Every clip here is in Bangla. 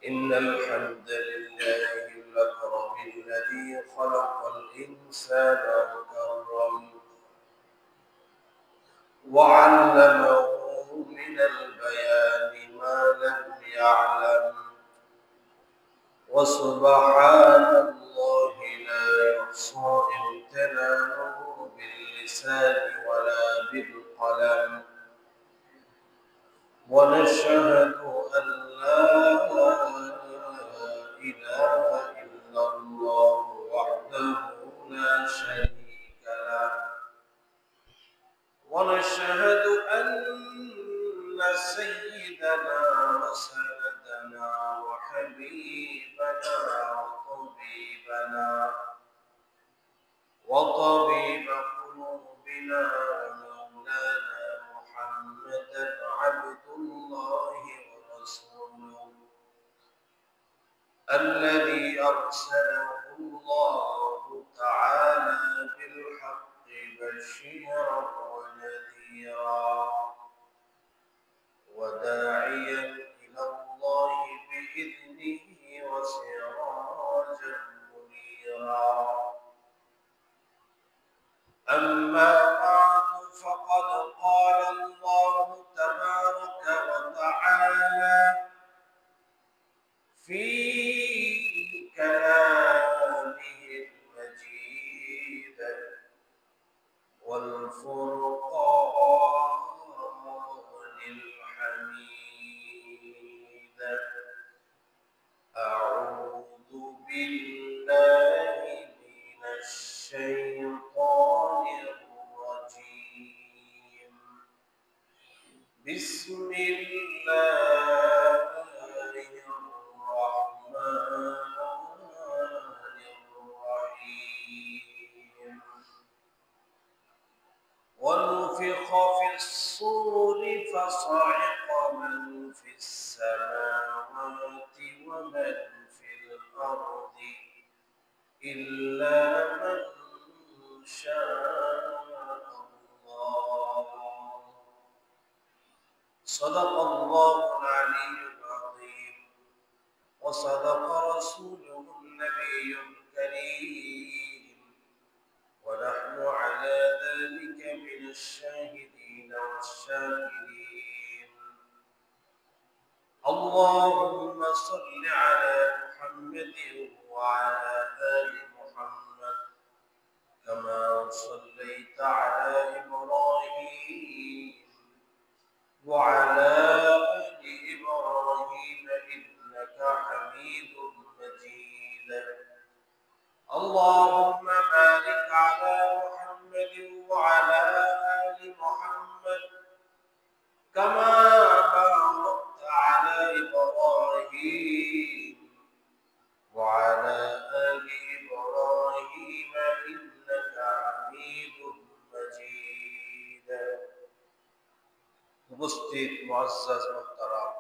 إن الحمد لله الأكرم الذي خلق الإنسان وكرم وعلمه من البيان ما لم يعلم وسبحان الله لا يحصى امتنانه باللسان ولا بالقلم ونشهد أن لا إله إلا الله وحده لا شريك له ونشهد أن سيدنا وسندنا وحبيبنا وطبيب قلوبنا ومولانا محمدا عبد الله ورسوله الذي أرسله الله تعالى بالحق بشيرا ونذيرا وداعيا إلى الله بإذنه وسراجا منيرا أما بعد فقد قال الله تبارك وتعالى في كلامه المجيد والفرقان الحميد أعوذ بالله من الشيطان الرجيم بسم الله الرحمن الرحيم ونفخ في الصور فصعق من في السماوات ومن في الأرض إلا من شاء الله صدق الله العلي العظيم وصدق رسوله النبي الكريم ونحن على ذلك من الشاهدين والشاكرين اللهم صل على محمد وعلى آل محمد كما صليت على إبراهيم وعلى آل إبراهيم إنك حميد مجيد اللهم بارك على محمد وعلى آل محمد كما باركت على إبراهيم وعلى آل إبراهيم إنك حميد مجيد উপস্থিত মুআজ্জাজ মুহতারাম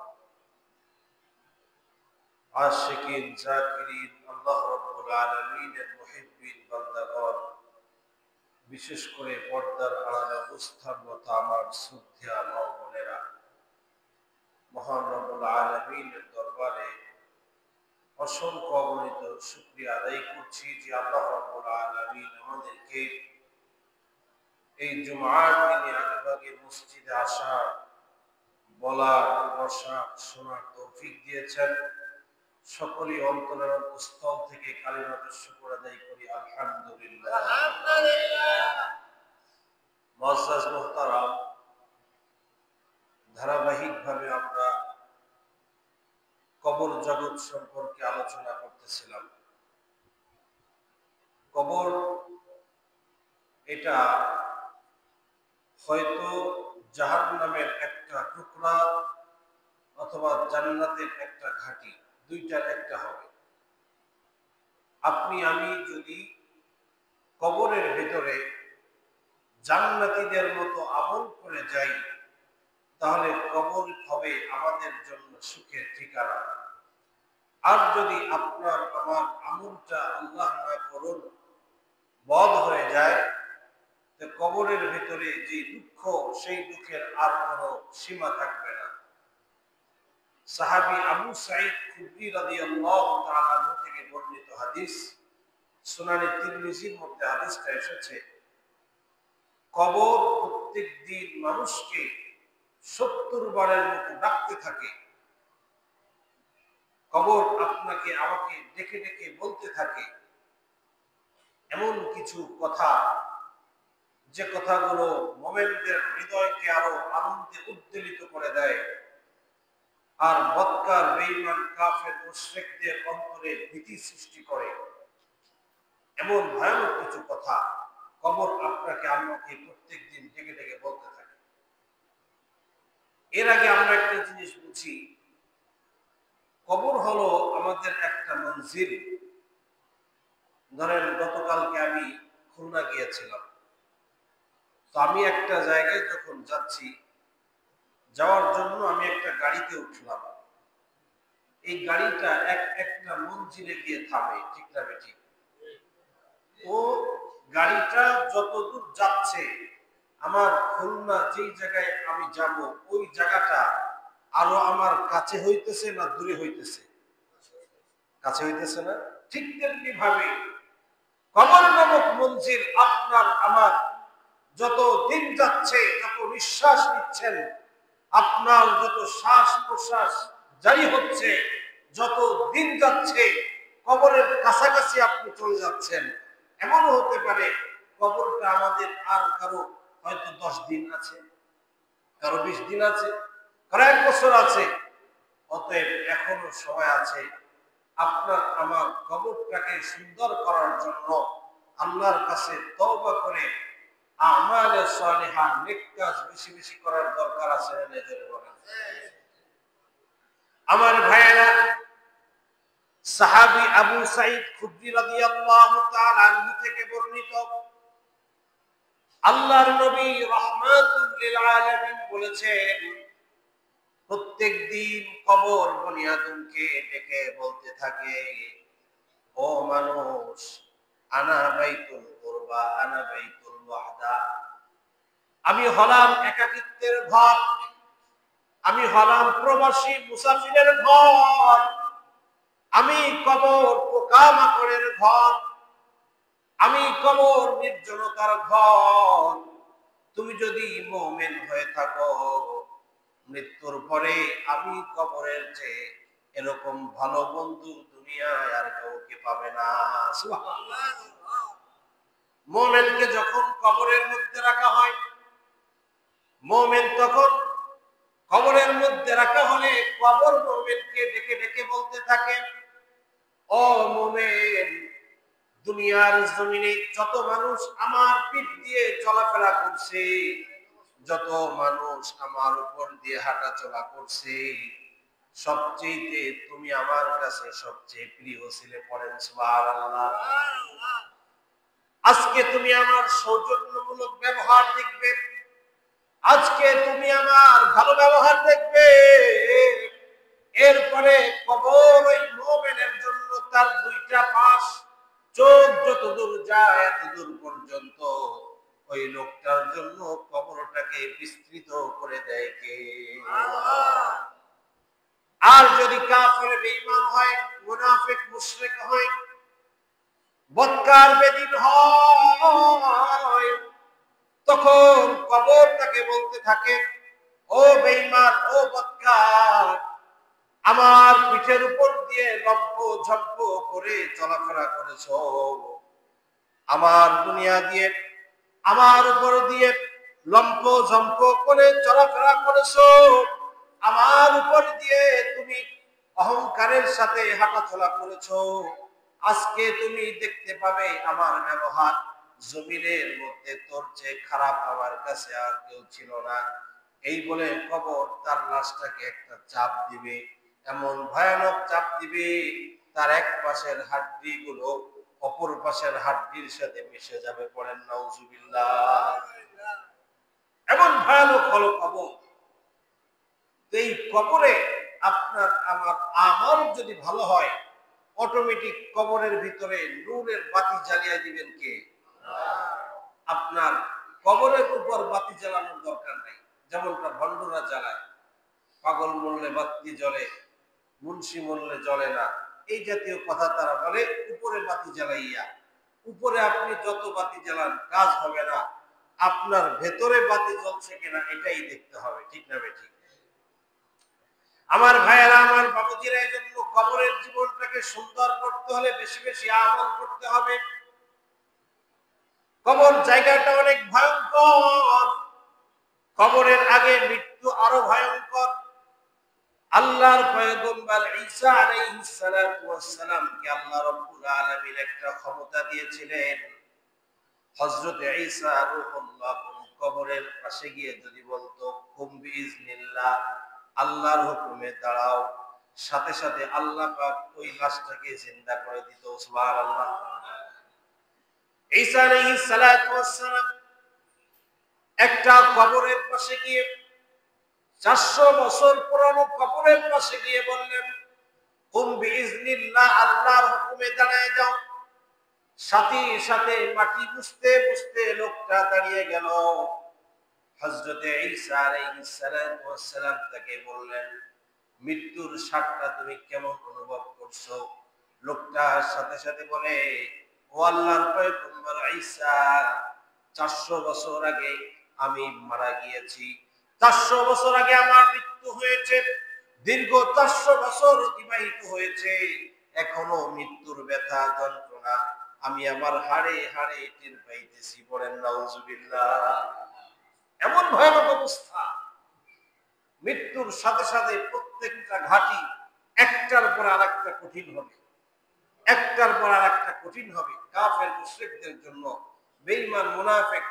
আশিকিন জাকিরিন আল্লাহ রাব্বুল আলামিনের মুহিব্বিন বান্দাগণ বিশেষ করে পর্দার আড়ালে অবস্থানরত আমার শ্রদ্ধেয় মা ও বোনেরা মহান রব্বুল আলামিনের দরবারে অসংখ্য অগণিত শুকরিয়া আদায় করছি যে আল্লাহ রাব্বুল আলামিন আমাদেরকে এই জুমআর দিনে আগেভাগে মসজিদে আসা বলা বসা শোনার তৌফিক দিয়েছেন সকলেই অন্তরের স্থল থেকে কালিমাতুশ শুকর আদায় করি আলহামদুলিল্লাহ মুআজ্জাজ মুহতারাম ধারাবাহিকভাবে আমরা কবর জগৎ সম্পর্কে আলোচনা করতেছিলাম কবর এটা হয়তো জাহান্নামের একটা টুকরা অথবা জান্নাতের একটা ঘাঁটি দুইটার একটা হবে আপনি আমি যদি কবরের ভেতরে জান্নাতীদের মতো আমল করে যাই তাহলে কবর হবে আমাদের জন্য সুখের ঠিকানা আর যদি আপনার আমার আমলটা আল্লাহ না করুন বদ হয়ে যায় তো কবরের ভিতরে যে দুঃখ সেই দুঃখের আর কোনো সীমা থাকবে না সাহাবী আবু সাঈদ খুদরি রাদিয়াল্লাহু তাআলা আনহু থেকে বর্ণিত হাদিস, সুনানে তিরমিজির মধ্যে হাদিসটা এসেছে, কবর প্রত্যেক দিন মানুষকে 70 বারের মতো ডাকতে থাকে। কবর আপনাকে আমাকে ডেকে ডেকে বলতে থাকে এমন কিছু কথা, যে কথাগুলো মুমিনদের হৃদয়কে আরো আনন্দে উদ্বেলিত করে দেয়, আর বদকার বেঈমান কাফের মুশরিকদের অন্তরে ভীতি সৃষ্টি করে। এমন ভয়ানক কিছু কথা কবর আপনাকে আমাকে প্রত্যেকদিন ডেকে ডেকে বলতে থাকে। এর আগে আমরা একটা জিনিস বুঝি, কবর হলো আমাদের একটা মঞ্জিল। ধরেন গতকালকে আমি খুলনা গিয়েছিলাম, তো আমি একটা জায়গায় যখন যাচ্ছি, যাওয়ার জন্য আমি একটা গাড়িতে উঠলাম। এই গাড়িটা একটা মঞ্জিলে গিয়ে থামে, ঠিক না বেঠিক? ও গাড়িটা যতদূর যাচ্ছে, আমার খুলনা যেই জায়গায় আমি যাব ওই জায়গাটা আরো আমার কাছে হইতেছে না দূরে হইতেছে? কাছে হইতেছে না? ঠিক তেমনি ভাবে কবর নামক মঞ্জিল আপনার আমার যত দিন যাচ্ছে, যত নিঃশ্বাস নিচ্ছেন, আপনার যত শ্বাস প্রশ্বাস জারি হচ্ছে, যত দিন যাচ্ছে কবরের কাছাকাছি আপনি চলে যাচ্ছেন। এমনও হতে পারে কবরটা আমাদের আর কারো হয়তো 10 দিন আছে, কারো 20 দিন আছে, কারো 1 বছর আছে। অতএব এখনো সময় আছে আপনার আমার কবরটাকে সুন্দর করার জন্য আল্লাহর কাছে তওবা করে আমালে সালিহা, নেক কাজ বেশি বেশি করার দরকার আছে। আমার ভাইয়েরা, সাহাবী আবু সাঈদ খুদরি রাদিয়াল্লাহু তাআলা আনহু থেকে বর্ণিত, আল্লাহর নবী রাহমাতুল লিল আলামিন বলেছেন, প্রত্যেক দিন কবর বনি আদমকে ডেকে বলতে থাকে, ও মানুষ, আনা বাইতুল কুরবা, আনা বাইতুল ওয়াহদা। আমি হলাম একাকিত্বের ঘর, আমি হলাম প্রবাসী মুসাফিরের ঘর, আমি কবর পোকামাকড়ের ঘর, আমি কবর নির্জনতার ঘর। তুমি যদি মুমিন হয়ে থাকো, মৃত্যুর পরে আমি কবরের চেয়ে এরকম ভালো বন্ধু দুনিয়ায় আর কাউকে পাবে না। সুবহানাল্লাহ। মুমিনকে যখন কবরের মধ্যে রাখা হয়, মুমিন তখন কবরের মধ্যে রাখা হলে কবর মুমিনকে ডেকে ডেকে বলতে থাকে, ও মুমিন, দুনিয়ার জমিনে যত মানুষ আমার পিঠ দিয়ে চলাফেরা করছে, যত মানুষ আমার উপর দিয়ে হাঁটা চলা করছে, সবচেয়ে তুমি আমার কাছে সবচেয়ে প্রিয় ছিলে। পড়েন সুবহানাল্লাহ। আজকে তুমি আমার সৌজন্যমূলক ব্যবহার দেখবে, আজকে তুমি আমার ভালো ব্যবহার দেখবে। এরপরে কবর ওই মুমিনের জন্য তার 2টা পাশ, চোখ যত দূর যায় এত দূর পর্যন্ত ওই লোকটার জন্য কবরটাকে বিস্তৃত করে দেয় কে? আর যদি কাফের বেঈমান হয়, মুনাফিক মুশরিক হয়, বদকার বেদীন হয়, তখন কবর তাকে বলতে থাকে, ও বেঈমান, ও বদকার, আমার পিঠের উপর দিয়ে লম্ফ ঝম্প করে চলাফেরা করেছো, আমার দুনিয়া দিয়ে আমার উপর দিয়ে লম্ফ ঝম্প করে চলাফেরা করেছো, আমার উপর দিয়ে তুমি অহংকারের সাথে হাঁটাচলা করেছো। আজকে তুমি দেখতে পাবে আমার ব্যবহার জমিনের মধ্যে তোর চেয়ে খারাপ আমার কাছে আর কেউ ছিল না। এই বলে কবর তার লাশটাকে একটা চাপ দিবে, এমন ভয়ানক চাপ দিবে, তার এক পাশের হাড্ডি গুলো অপর পাশের হাড্ডির সাথে মিশে যাবে। পড়েন নাউজুবিল্লাহ। এমন ভয়ানক হলো কবর। এই কবরে আপনার আমার আমল যদি ভালো হয়, অটোমেটিক কবরের ভিতরে নূরের বাতি জ্বালিয়ে দিবেন কে? আপনার কবরের উপর বাতি জ্বালানোর দরকার নাই, যেমনটা ভণ্ডরা জ্বালায়, পাগল মরলে বাতি জ্বলে, মুন্সি মরলে জ্বলে না, এই জাতীয় কথা তারা বলে। উপরে বাতি জ্বালাইয়া, উপরে আপনি যত বাতি জ্বালান কাজ হবে না, আপনার ভেতরে বাতি জ্বলছে কিনা এটাই দেখতে হবে। ঠিক না বেঠিক? আমার ভাইয়েরা, আমার বাবুজিরা, এই জন্য কবরের জীবনটাকে সুন্দর করতে হলে বেশি বেশি আমল করতে হবে। কবর জায়গাটা অনেক ভয়ঙ্কর, কবরের আগে মৃত্যু আরো ভয়ঙ্কর। আল্লাহর পয়গম্বর ঈসা আলাইহিস সালাতু ওয়াস সালামকে আল্লাহ রাব্বুল আলামিন একটা ক্ষমতা দিয়েছিলেন। হযরত ঈসা রূহুল্লাহ কবরের পাশে গিয়ে যদি বলতো কুম বিইজনিল্লাহ, আল্লাহর হুকুমে দাঁড়াও, সাথে সাথে আল্লাহ পাক ওই লাশটাকে জিন্দা করে দিত। সুবহানাল্লাহ। ঈসা আলাইহিস সালাতু ওয়াস সালাম একটা কবরের পাশে গিয়ে, 400 বছর পুরানো কবরের পাশে গিয়ে বললেন কুম বিইজনিল্লাহ, আল্লাহর হুকুমে দাঁড়ায় যাও। সাথে সাথে মাটি বুঝতে বুঝতে লোকটা দাঁড়িয়ে গেল। হযরত ঈসা আলাইহিস সালাতু ওয়াস সালাম তাকে বললেন, মৃত্যুর স্বাদটা তুমি কেমন অনুভব করছো? লোকটা সাথে সাথে বলে, ও আল্লাহর পয়গম্বর ঈসা, 400 বছর আগে আমি মারা গিয়েছি, 400 বছর আগে আমার মৃত্যু হয়েছে, দীর্ঘ 400 বছর অতিবাহিত হয়েছে, এখনো মৃত্যুর ব্যথা যন্ত্রণা আমি আমার হাড়ে হাড়ে টের পাইতেছি। বলেন নাউজুবিল্লাহ। এমন ভয়ানক অবস্থা, মৃত্যুর সাথে সাথে প্রত্যেকটা ঘাটি একটার পর আরেকটা কঠিন হবে, একটার পর আরেকটা কঠিন হবে। কাফের মুশরিকদের জন্য, বেঈমান মুনাফিক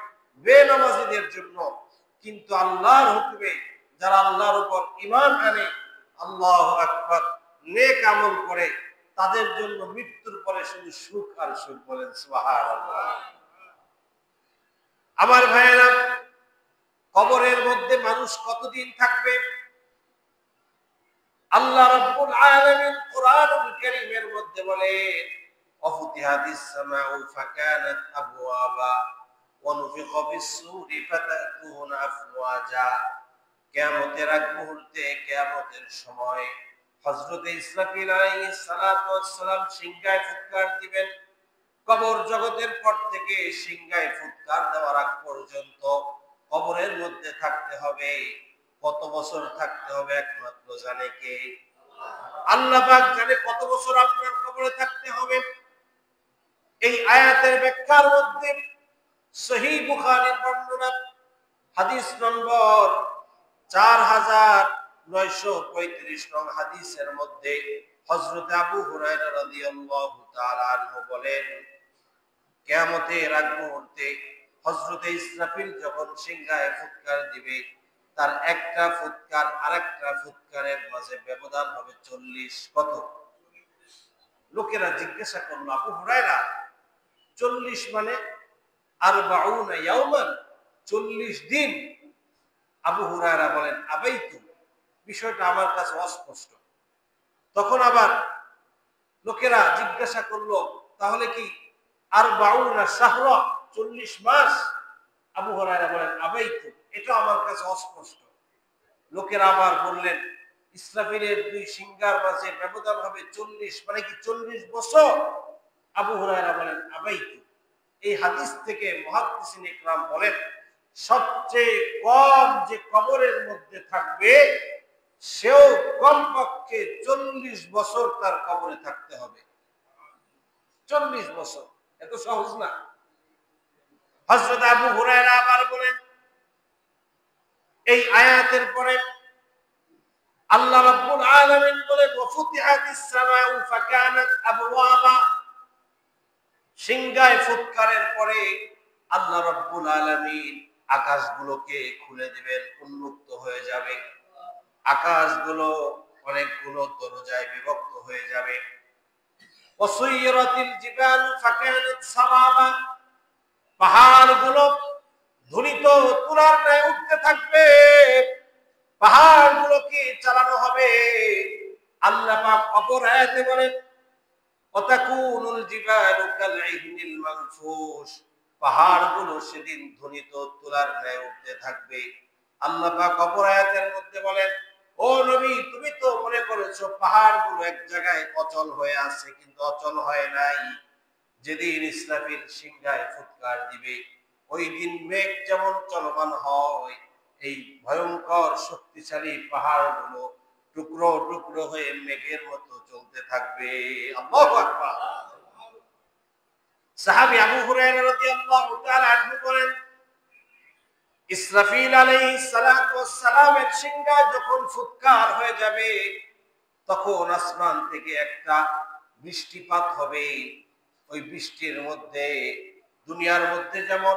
বেনামাজীদের জন্য। কিন্তু আল্লাহর হুকুমে যারা আল্লাহর উপর ঈমান আনে, আল্লাহু আকবার, নেক আমল করে, তাদের জন্য মৃত্যুর পরে শুধু সুখ আর সুখ। বলেন সুবহানাল্লাহ। আমার ভাইয়েরা, কবরের মধ্যে মানুষ কতদিন থাকবে? আল্লাহ রাব্বুল আলামিন কোরআনুল কারীমের মধ্যে বলেন, ওয়াফুতিহাতিস সামাউ ফাকানাত আবওয়াবা ওয়া নুফিখা ফিস-সূরি ফাতাতুনা আফওয়াজা। কিয়ামতের আগ মুহূর্তে, কিয়ামতের সময় হযরত ইসরাফিল আলাইহিস সালাতু ওয়াস সালাম সিংহায় ফুৎকার দিবেন। কবর জগতের পর থেকে সিংহায় ফুৎকার দেওয়ার আগ পর্যন্ত কবরের মধ্যে থাকতে হবে। কত বছর থাকতে হবে একমাত্র জানে কে? আল্লাহ পাক জানে কত বছর আপনার কবরে থাকতে হবে। এই আয়াতের ব্যাখ্যার মধ্যে সহিহ বুখারীর বর্ণনা হাদিস নম্বর 4935 নং হাদিসের মধ্যে হযরত আবু হুরায়রা রাদিয়াল্লাহু তাআলা আনহু বলেন, কিয়ামতের আগ মুহূর্তে হযরত ইসরাফিল যখন সিংহায় ফুৎকার দিবে, তার একটা ফুৎকার আরেকটা ফুৎকারের মাঝে ব্যবধান হবে 40। কত? লোকেরা জিজ্ঞাসা করলো, আবু হুরায়রা, 40 মানে 40 ইয়াওমান, 40 দিন? আবু হুরায়রা বলেন, আবাইতু, বিষয়টা আমার কাছে অস্পষ্ট। তখন আবার লোকেরা জিজ্ঞাসা করলো, তাহলে কি 40 শাহরা, 40 মাস? আবু হুরায়রা বলেন, আবাইতু, এটা আমার কাছে অস্পষ্ট। লোকেরা আবার বললেন, ইসরাফিলের দুই সিংহার মাঝে ব্যবধান হবে 40, মানে কি 40 বছর? আবু হুরায়রা বলেন, আবাইতু। এই হাদিস থেকে মুহাদ্দিসিন ইকরাম বলেন, সবচেয়ে কম যে কবরের মধ্যে থাকবে সেও কমপক্ষে 40 বছর তার কবরে থাকতে হবে। 40 বছর এত সহজ না। হযরত আবু হুরায়রা আবার বলেন, এই আয়াতের পরে আল্লাহ রাব্বুল আলামিন বলে, ওয়াফুতিহাতিস সামাউ ফাকানাত আবওয়াবা। সিংহায় ফুৎকারের পরে আল্লাহ রাব্বুল আলামিন আকাশগুলোকে খুলে দিবেন, উন্মুক্ত হয়ে যাবে। আকাশগুলো অনেকগুলো দরজায় বিভক্ত হয়ে যাবে। ওয়াসুইরাতিল জিবালু ফাকানাত সারাবা। পাহাড়গুলো ধুলিত তুলার ন্যায় উঠতে থাকবে, পাহাড়গুলোকে চালানো হবে। আল্লাহ পাক অপর আয়াতে বলেন, ওয়াতাকুনুল জিবালু কালইহনিল মানফুশ। পাহাড়গুলো সেদিন ধুলিত তুলার ন্যায় উঠতে থাকবে। আল্লাহ পাক অপর আয়াতের মধ্যে বলেন, ও নবী, তুমি তো মনে করেছো পাহাড়গুলো এক জায়গায় অচল হয়ে আছে, কিন্তু অচল হয় নাই। যেদিন ইসরাফিল সিংহায় ফুৎকার দিবে, ওই দিন মেঘ যেমন চলমান হয়, এই ভয়ঙ্কর শক্তিশালী পাহাড়গুলো টুকরো টুকরো হয়ে মেঘের মতো চলতে থাকবে। আল্লাহু আকবার। সাহাবী আবু হুরায়রা রাদিয়াল্লাহু তাআলা আনহু বলেন, ইসরাফিল আলাইহিস সালাতু ওয়াস সালামের সিংহায় যখন ফুৎকার হয়ে যাবে, তখন আসমান থেকে একটা বৃষ্টিপাত হবে। ওই বৃষ্টির মধ্যে, দুনিয়ার মধ্যে যেমন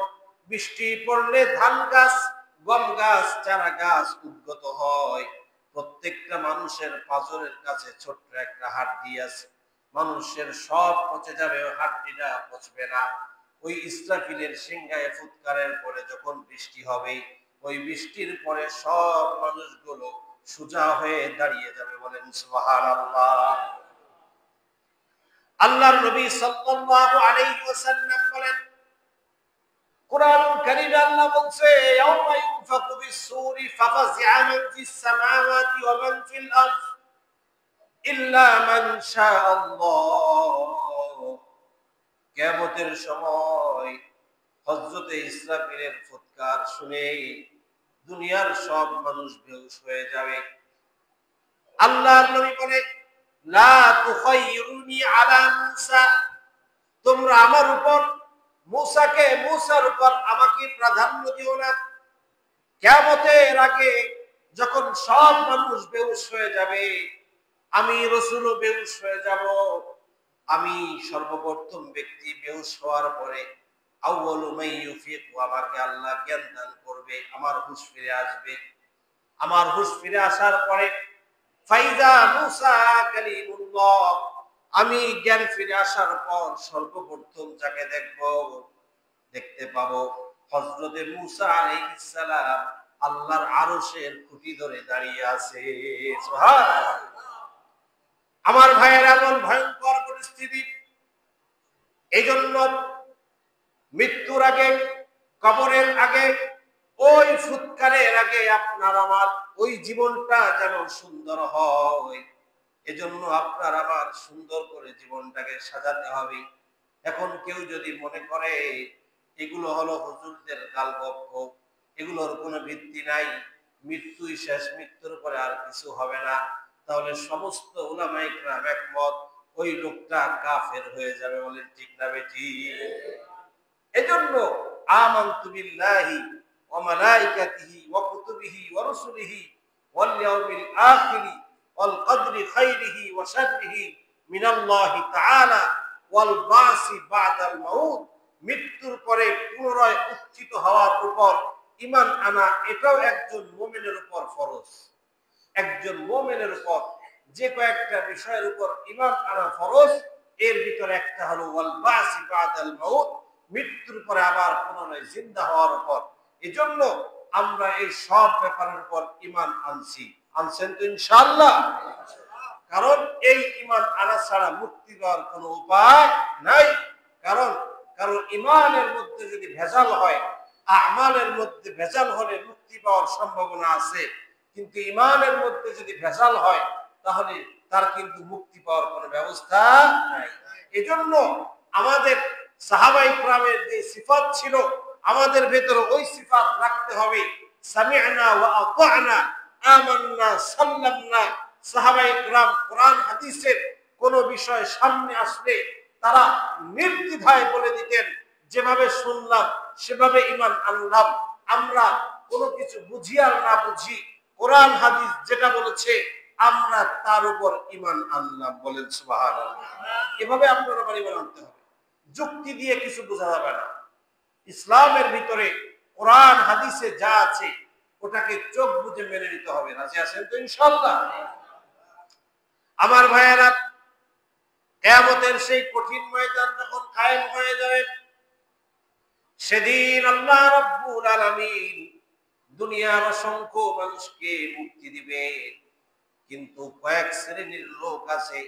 বৃষ্টি পড়লে ধান গাছ, গম গাছ, চারা গাছ উদ্গত হয়, প্রত্যেকটা মানুষের পাঁজরের কাছে ছোট্ট একটা হাড্ডি আছে, মানুষের সব পচে যাবে, হাড্ডিটা পচবে না। ওই ইসরাফিলের সিংহায় ফুৎকারের পরে যখন বৃষ্টি হবে, ওই বৃষ্টির পরে সব মানুষগুলো সোজা হয়ে দাঁড়িয়ে যাবে। বলেন সুবহানাল্লাহ। আল্লাহর নবী সাল্লাল্লাহু আলাইহি ওয়াসাল্লাম বলেন, কুরআনুল কারীমে আল্লাহ বলছে, ইয়াউমা ইউনফাকু বিস-সূরি ফাফাজি'a মান ফিস সামাওয়াতি ওয়া মান ফিল আরদ ইল্লা মান শাআল্লাহ। কিয়ামতের সময় হযরতে ইসরাফিলের ফুৎকার শুনে দুনিয়ার সব মানুষ বেহুশ হয়ে যাবে। আল্লাহর নবী বলে, লা তুখাইরুনি আলা মূসা, তোমরা আমার উপর মুসার উপর আমাকে প্রাধান্য দিও না। কিয়ামতের আগে যখন সব মানুষ বেহুশ হয়ে যাবে, আমি রাসূলও বেহুশ হয়ে যাব। আমি সর্বপ্রথম ব্যক্তি, বেহুশ হওয়ার পরে আউয়ালু মান ইউফিকু, আমাকে আল্লাহ জ্ঞান দান করবে, আমার হুঁশ ফিরে আসবে। আমার হুঁশ ফিরে আসার পরে ফাইজা মুসা কালিমুল্লাহ, আমি জ্ঞান ফিরে আসার পর সর্বপ্রথম যাকে দেখতে পাবো হযরতে মুসা আলাইহিস সালাম, আল্লাহর আরশের খুঁটি ধরে দাঁড়িয়ে আছে। সুবহানাল্লাহ। আমার ভাইয়েরা, এমন ভয়ঙ্কর পরিস্থিতি। এই জন্য মৃত্যুর আগে, কবরের আগে, ওই ফুৎকারের আগে আপনার আমার ওই জীবনটা যেন সুন্দর হয়, এজন্য আপনার আমার সুন্দর করে জীবনটাকে সাজাতে হবে। এখন কেউ যদি মনে করে এগুলো হলো হুজুরদের গালগপ্প, এগুলোর কোনো ভিত্তি নাই, মৃত্যুই শেষ, মৃত্যুর পরে আর কিছু হবে না, তাহলে সমস্ত উলামায়ে কেরাম একমত, ওই লোকটা কাফের হয়ে যাবে। বলেন ঠিক না বেঠিক? এজন্য আমানতু বিল্লাহি ওয়া মালাইকাতিহি ওয়া কুতুবিহি ওয়া রুসুলিহি ওয়াল ইয়াউমিল আখির ওয়াল কদরি খাইরিহি ওয়া শাররিহি মিনাল্লাহি তাআলা ওয়াল বাসি বাদাল মাউত, মৃত্যুর পরে পুনরায় উত্থিত হওয়ার উপর ঈমান আনা, এটাও একজন মুমিনের উপর ফরজ। একজন মুমিনের উপর যে কয়েকটা বিষয়ের উপর ঈমান আনা ফরজ, এর ভিতরে একটা হলো ওয়াল বাসি বাদাল মাউত, মৃত্যুর পরে আবার পুনরায় জিন্দা হওয়ার উপর। এজন্য আমরা এই সব ব্যাপারের উপর ঈমান আনছি। আনছেন তো ইনশাআল্লাহ? কারণ এই ঈমান আনা ছাড়া মুক্তি পাওয়ার কোনো উপায় নাই। কারণ ঈমানের মধ্যে যদি ভেজাল হয়, আমালের মধ্যে ভেজাল হলে মুক্তি পাওয়ার সম্ভাবনা আছে, কিন্তু ঈমানের মধ্যে যদি ভেজাল হয় তাহলে তার কিন্তু মুক্তি পাওয়ার কোনো ব্যবস্থা নাই। এজন্য আমাদের সাহাবায়ে কেরামের যে সিফাত ছিল, আমাদের ভেতরে ওই সিফাত রাখতে হবে। সামি'না ওয়া আতা'না, আমান্না, সাল্লামনা। সাহাবায়ে কেরাম কোরআন হাদিসের কোন বিষয় সামনে আসলে তারা নির্দ্বিধায় বলে দিতেন, যেভাবে শুনলাম সেভাবে ঈমান আনলাম। আমরা কোনো কিছু বুঝি আর না বুঝি, কোরআন হাদিস যেটা বলেছে আমরা তার উপর ঈমান আনলাম। বলেন সুবহানাল্লাহ। এভাবে আপনার উপর ঈমান আনতে হবে, যুক্তি দিয়ে কিছু বোঝা যাবে না। ইসলামের ভিতরে কোরআন হাদিসে যা আছে ওটাকে চোখ বুজে মেনে নিতে হবে। রাজি আছেন তো ইনশাআল্লাহ? আমার ভাইয়েরা, কিয়ামতের সেই কঠিন ময়দান যখন কায়েম হয়ে যাবে, সেদিন আল্লাহ রাব্বুল আলামিন দুনিয়ার অসংখ্য মানুষকে মুক্তি দিবে, কিন্তু কয়েক শ্রেণীর লোক আছে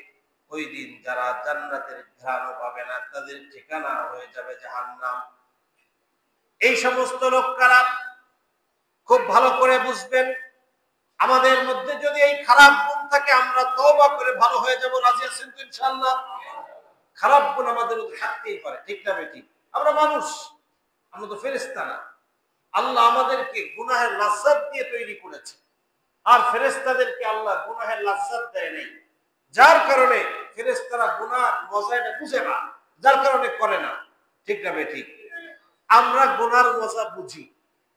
ওই দিন যারা জান্নাতের ঘ্রাণও পাবে না, তাদের ঠিকানা হয়ে যাবে জাহান্নাম। এই সমস্ত লোক কারা? খুব ভালো করে বুঝবেন। আমাদের মধ্যে যদি এই খারাপ গুণ থাকে আমরা তওবা করে ভালো হয়ে যাব। রাজি আছেন তো ইনশাআল্লাহ? খারাপ গুণ আমাদের মধ্যে থাকতেই পারে, ঠিক না বেঠিক? আমরা মানুষ, আমরা তো ফেরেশতা না। আল্লাহ আমাদেরকে গুনাহের লাজ্জাত দিয়ে তৈরি করেছে, আর ফেরেশতাদেরকে আল্লাহ গুনাহের লাজ্জাত দেয় নাই, যার কারণে ফেরেশতারা গুনাহ মজাটা বুঝে না, যার কারণে করে না, ঠিক না বেঠিক? আমরা গুনার মজা বুঝি,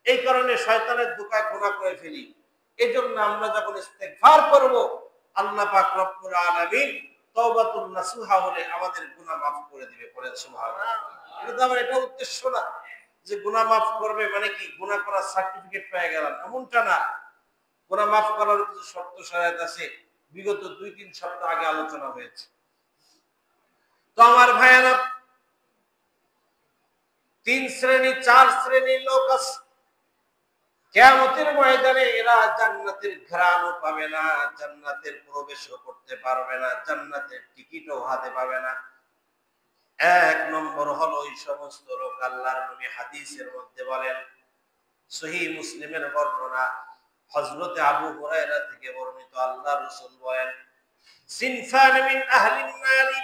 এই কারণে শয়তানের ধোঁকায় গুনাহ করে ফেলি। এই জন্য আমরা যখন ইস্তেগফার করব, আল্লাহ পাক রব্বুল আলামিন তওবাতুন নাসুহা হলে আমাদের গুনাহ মাফ করে দিবে। পড়েন সুবহানাল্লাহ। কিন্তু আমার এটা উদ্দেশ্য না যে গুনাহ মাফ করবে মানে কি গুনাহ করার সার্টিফিকেট পেয়ে গেলাম, এমনটা না। গুনাহ মাফ করার কিছু শর্ত শরীয়ত আছে, বিগত 2-3 সপ্তাহ আগে আলোচনা হয়েছে। তো আমার ভাইয়েরা, 3 শ্রেণী 4 শ্রেণীর লোক আছে কিয়ামতের ময়দানে, এরা জান্নাতের ঘ্রাণও পাবে না, জান্নাতের প্রবেশও করতে পারবে না, জান্নাতের টিকিটও হাতে পাবে না। 1 নম্বর হলো ওই সমস্ত লোক, আল্লাহর নবী হাদিসের মধ্যে বলেন, সহিহ মুসলিমের বর্ণনা, হযরত আবু হুরায়রা থেকে বর্ণিত, আল্লাহ রাসূল বলেন, সিনফান মিন আহলিন নারি,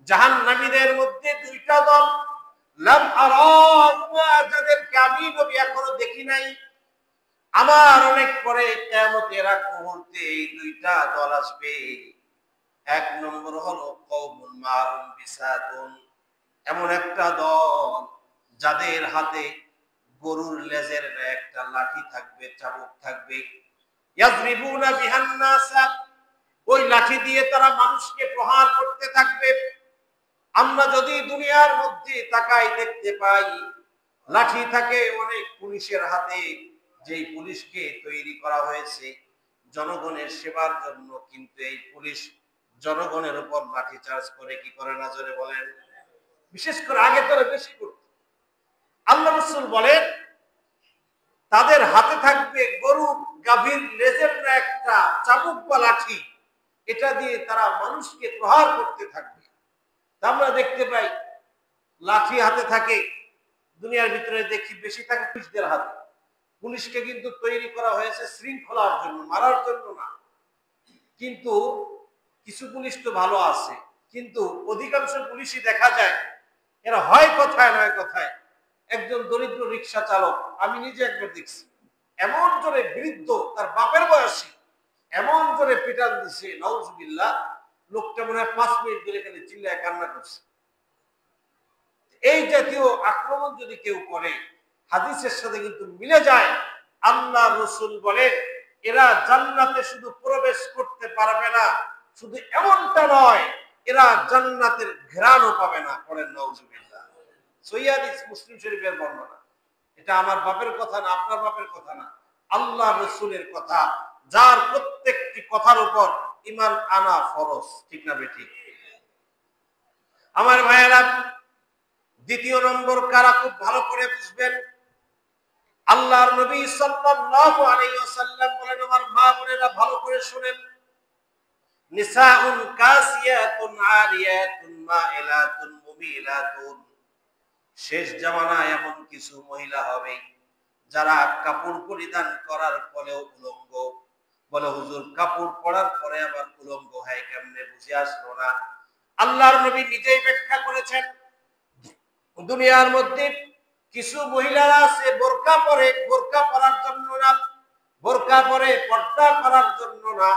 জাহান্নামীদের মধ্যে 2টা দল, লাম আরাহুমা, যাদেরকে আমি নবী এখনো দেখি নাই, আমার অনেক পরে কিয়ামতের আগ মুহূর্তে এই 2টা দল আসবে। 1 নম্বর হলো কওমুন মাহুম বিসাতুন, এমন একটা দল যাদের হাতে গরুর লেজের একটা লাঠি থাকবে, চাবুক থাকবে, ইয়াজরিবুনা বিহান নাসা, ওই লাঠি দিয়ে তারা মানুষকে প্রহার করতে থাকবে। আমরা যদি দুনিয়ার মধ্যে তাকাই দেখতে পাই লাঠি থাকে অনেক পুলিশের হাতে, যেই পুলিশকে তৈরি করা হয়েছে জনগণের সেবার জন্য, কিন্তু এই পুলিশ জনগণের উপর লাঠি চার্জ করে কি করে না, জোরে বলেন? বিশেষ করে আগে তো বেশি করত। আল্লাহ রাসূল বলেন তাদের হাতে থাকবে গরু গাভীর লেজের একটা চাবুক বা লাঠি, এটা দিয়ে তারা মানুষকে প্রহার করতে থাকবে। আমরা দেখতে পাই লাঠি হাতে থাকে, দুনিয়ার ভিতরে দেখি বেশি থাকে পুলিশদের হাতে। পুলিশকে কিন্তু তৈরি করা হয়েছে শৃঙ্খলার জন্য, মারার জন্য না। কিন্তু কিছু পুলিশ তো ভালো আছে, কিন্তু অধিকাংশ পুলিশই দেখা যায় এরা হয় কথায় নয় কথায়। একজন দরিদ্র রিক্সা চালক, আমি নিজে একবার দেখছি, এমন জোরে বৃদ্ধ, তার বাপের বয়সী, এমন জোরে পিটান দিছে, নাউজুবিল্লাহ, লোকটা মনে হয় 5 মিনিট ধরে খালি চিল্লায় কান্না করছে। এই জাতীয় আক্রমণ যদি কেউ করে, হাদিসের সাথে কিন্তু মিলে যায়। আল্লাহ রাসূল বলেন এরা জান্নাতে শুধু প্রবেশ করতে পারবে না, শুধু এমনটা নয়, এরা জান্নাতের ঘ্রাণও পাবে না। পড়েন নাউজুবিল্লাহ। সহিহ হাদিস, মুসলিম শরীফের বর্ণনা। এটা আমার বাপের কথা না, আপনার বাপের কথা না, আল্লাহ রাসূলের কথা, যার প্রত্যেকটি কথার উপর ঈমান আনা ফরজ, ঠিক না বেঠিক? আমার ভাইয়েরা, 2য় নম্বর কারা খুব ভালো করে বুঝবেন, আল্লাহর নবী সাল্লাল্লাহু আলাইহি ওয়াসাল্লাম বলেন, আমার মা বোনেরা ভালো করে শুনেন, নিসাউন কাসিয়াতুন আরিয়াতুন মাইলাতুন মুমিলাতুন, শেষ জামানায় এমন কিছু মহিলা হবে যারা কাপড় পরিধান করার পরেও উলঙ্গ। বলে হুজুর কাপড় পরার পরে আবার উলঙ্গ হয় কেমনে, বুঝে আসলো না। আল্লাহর নবী নিজেই ব্যাখ্যা করেছেন, দুনিয়ার মধ্যে কিছু মহিলারা আছে বোরকা পরে, বোরকা পরার জন্য না, বোরকা পরে পর্দা করার জন্য না,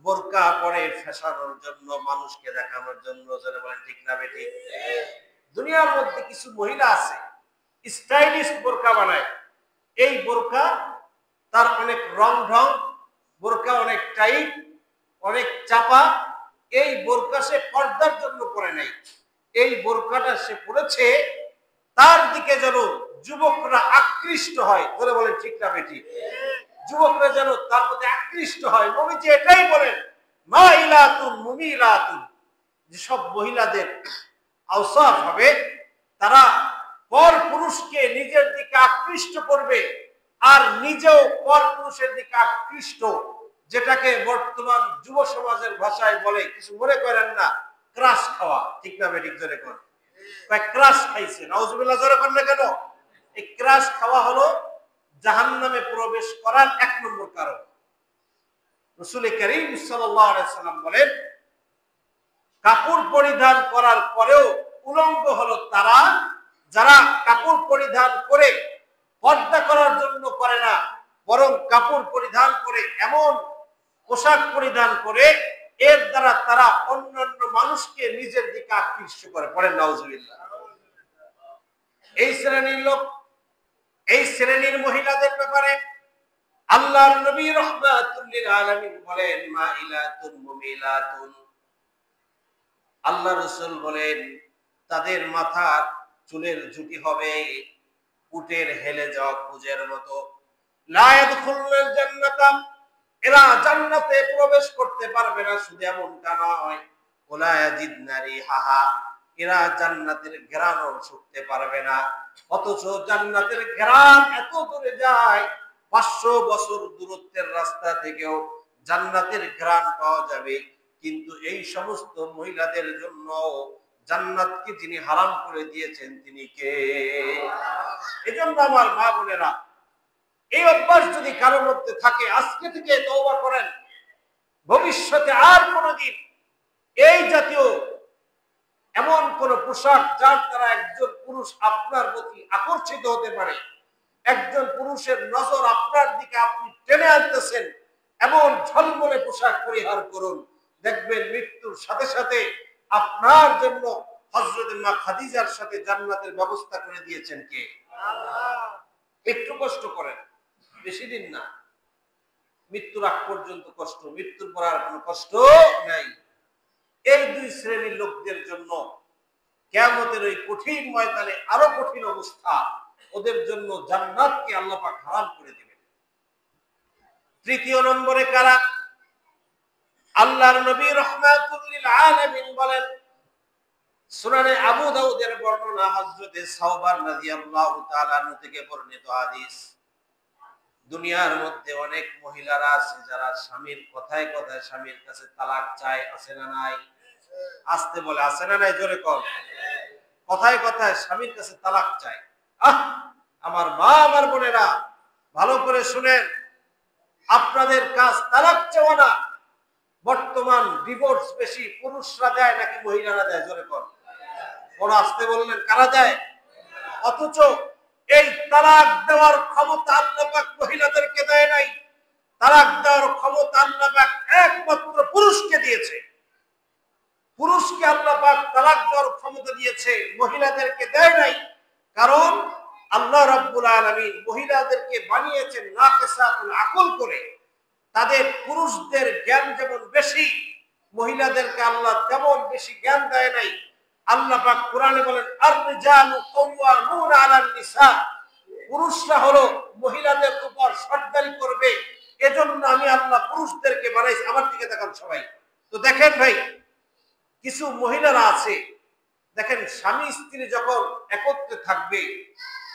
বোরকা পরে ফ্যাশনের জন্য, মানুষকে দেখানোর জন্য, যারা বলেন ঠিক না বেঠিক? দুনিয়ার মধ্যে কিছু মহিলা আছে স্টাইলিশ বোরকা বানায়। এই বোরকা তার অনেক রং ঢং, বোরকা অনেক টাইট, অনেক চাপা। এই বোরকা সে পর্দার জন্য পরে নাই, এই বোরকাটা সে পরেছে তার দিকে যেন যুবকরা আকৃষ্ট হয়। ধরে বলেন ঠিক না বেঠিক? যুবকরা যেন তার প্রতি আকৃষ্ট হয়। নবীজি এটাই বলেন, মাইলাতুন মুমিলাতুন, যে সব মহিলাদের আওসাফ হবে তারা পর পুরুষকে নিজের দিকে আকৃষ্ট করবে আর নিজেও পর পুরুষের দিকে আকৃষ্ট, যেটাকে বর্তমান যুব সমাজের ভাষায় বলে, কিছু মনে করেন না, ক্রাশ খাওয়া, ঠিক না বেঠিক? জোরে করেন। ক্রাশ খাইছে, নাউজুবিল্লাহ, জোরে করেন না কেন? এই ক্রাশ খাওয়া হলো জাহান্নামে প্রবেশ করার 1 নম্বর কারণ। রাসূল করিম সাল্লাল্লাহু আলাইহি সাল্লাম বলেন, কাপড় পরিধান করার পরেও উলঙ্গ হলো তারা যারা কাপড় পরিধান করে পর্দা করার জন্য করে না, বরং কাপড় পরিধান করে এমন পোশাক পরিধান করে এর দ্বারা তারা অন্যান্য মানুষকে নিজের দিকে আকৃষ্ট করে। পড়েন নাউজুবিল্লাহ। এই শ্রেণীর লোক, এই শ্রেণীর মহিলাদের ব্যাপারে আল্লাহর নবী রাহমাতুল লিল আলামিন বলেন, মাইলাতুন মুমিলাতুন, আল্লাহ রাসূল বলেন তাদের মাথার চুলের জুটি হবে উটের হেলে যাওয়া কুজের মতো। লা ইয়াদখুলুল জান্নাতা, এরা জান্নাতে প্রবেশ করতে পারবে না। শুধু এমনটা নয়, ওলা ইয়াজিদনা রিহাহা, এরা জান্নাতের ঘ্রাণও শুঁকতে পারবে না। অথচ জান্নাতের ঘ্রাণ এত দূরে যায়, 500 বছর দূরত্বের রাস্তা থেকেও জান্নাতের ঘ্রাণ পাওয়া যাবে। কিন্তু এই সমস্ত মহিলাদের জন্য জান্নাতকে যিনি হারাম করে দিয়েছেন তিনি কে? এজন্য আমার মা বোনেরা, এই অভ্যাস যদি কারোর মধ্যে থাকে আজকে থেকে তওবা করেন, ভবিষ্যতে আর কোনোদিন এই জাতীয় এমন কোন পোশাক যার দ্বারা একজন পুরুষ আপনার প্রতি আকর্ষিত হতে পারে, একজন পুরুষের নজর আপনার দিকে আপনি টেনে আনতেছেন, এমন ঝলমলে পোশাক পরিহার করুন। দেখবেন মৃত্যুর সাথে সাথে আপনার জন্য হযরত মা খাদিজার সাথে জান্নাতের ব্যবস্থা করে দিয়েছেন কে? আল্লাহ। একটু কষ্ট করেন, বেশি দিন না, মৃত্যুর আগ পর্যন্ত কষ্ট, মৃত্যুর পর আর কোনো কষ্ট নাই। এই দুই শ্রেণীর লোকদের জন্য কিয়ামতের ওই কঠিন ময়দানে আরো কঠিন অবস্থা, ওদের জন্য জান্নাতকে আল্লাহ পাক হারাম করে দিবেন। তৃতীয় নম্বরে কারা? আল্লাহর নবী রাহমাতুল লিল আলামিন বলেন, সুনানে আবু দাউদের বর্ণনা, হযরতে সাওবান রাদিয়াল্লাহু তাআলা আনহু থেকে বর্ণিত হাদিস, দুনিয়ার মধ্যে অনেক মহিলারা আছে যারা স্বামীর কথায় কথায় স্বামীর কাছে তালাক চায়, আছে না নাই? আসতে বলে, আছে না নাই? জোরে কর। কথায় কথায় স্বামীর কাছে তালাক চায়। আমার মা, আমার বোনেরা, ভালো করে শুনেন, আপনাদের কাজ তালাক চাওয়া না। বর্তমান ডিভোর্স বেশি পুরুষরা দেয় নাকি মহিলারা দেয়? জোরে কর। বড় আসতে বললেন, কারা দেয়? অথচ এই তালাক দেওয়ার ক্ষমতা আল্লাহ পাক মহিলাদেরকে দেয় নাই। তালাক দেওয়ার ক্ষমতা আল্লাহ পাক একমাত্র পুরুষকে দিয়েছে। পুরুষকে আল্লাহ পাক তালাক দেওয়ার ক্ষমতা দিয়েছে, মহিলাদেরকে দেয় নাই। কারণ আল্লাহ রাব্বুল আলামিন মহিলাদেরকে বানিয়েছেন নাকিসাতুল আকল করে। তাদের পুরুষদের জ্ঞান যেমন বেশি, মহিলাদেরকে আল্লাহ তেমন বেশি জ্ঞান দেয় নাই। আল্লাহ পাক কোরআনে বলেন, আর-রিজালু কাওয়ামুনা আলান নিসা, পুরুষরা হলো মহিলাদের উপর সরদারি করবে। এজন্য আমি আল্লাহ পুরুষদেরকে বানাইছি। আমার দিকে তাকান সবাই। তো দেখেন ভাই, কিছু মহিলারা আছে, দেখেন স্বামী স্ত্রী যখন একত্রে থাকবে